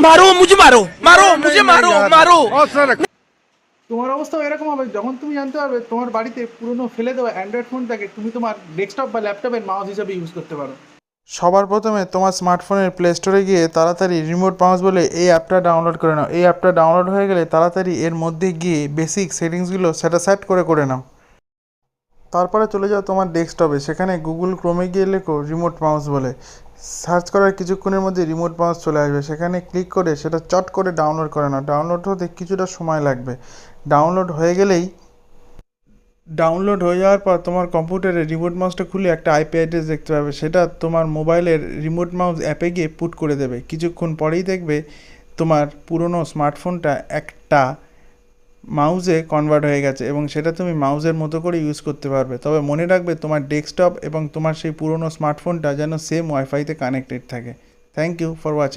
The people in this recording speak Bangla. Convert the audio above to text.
मारो मुझे, मारो मारो मुझे, मारो मारो। তোমার অবস্থাও এরকম হবে যখন তুমি জানতে পারবে তোমার বাড়িতে পুরনো ফেলে দেওয়া অ্যান্ড্রয়েড ফোনটাকে তুমি তোমার ডেস্কটপ বা ল্যাপটপের মাউস হিসেবে ইউজ করতে পারো। সবার প্রথমে তোমার স্মার্টফোনের প্লে স্টোরে গিয়ে তাড়াতাড়ি রিমোট মাউস বলে এই অ্যাপটা ডাউনলোড করে নাও। এই অ্যাপটা ডাউনলোড হয়ে গেলে তাড়াতাড়ি এর মধ্যে গিয়ে বেসিক সেটিংসগুলো সেট করে নাও। তারপরে চলে যাও তোমার ডেস্কটপে, সেখানে গুগল ক্রোমে গিয়ে লেখো রিমোট মাউস বলে। সার্চ করার কিছুক্ষণের মধ্যে রিমোট মাউস চলে আসবে, সেখানে ক্লিক করে সেটা চট করে ডাউনলোড করে নাও। ডাউনলোড হতে কিছুটা সময় লাগবে। ডাউনলোড হয়ে যাওয়ার পর তোমার কম্পিউটারে রিমোট মাউসটা খুলে একটা আইপি অ্যাড্রেস দেখতে পাবে, সেটা তোমার মোবাইলের রিমোট মাউস অ্যাপে গিয়ে পুট করে দেবে। কিছুক্ষণ পরেই দেখবে তোমার পুরনো স্মার্টফোনটা একটা মাউসে কনভার্ট হয়ে গেছে এবং সেটা তুমি মাউসের মতো করে ইউজ করতে পারবে। তবে মনে রাখবে তোমার ডেস্কটপ এবং তোমার সেই পুরনো স্মার্টফোনটা যেন সেম ওয়াইফাইতে কানেক্টেড থাকে। Thank you for watching.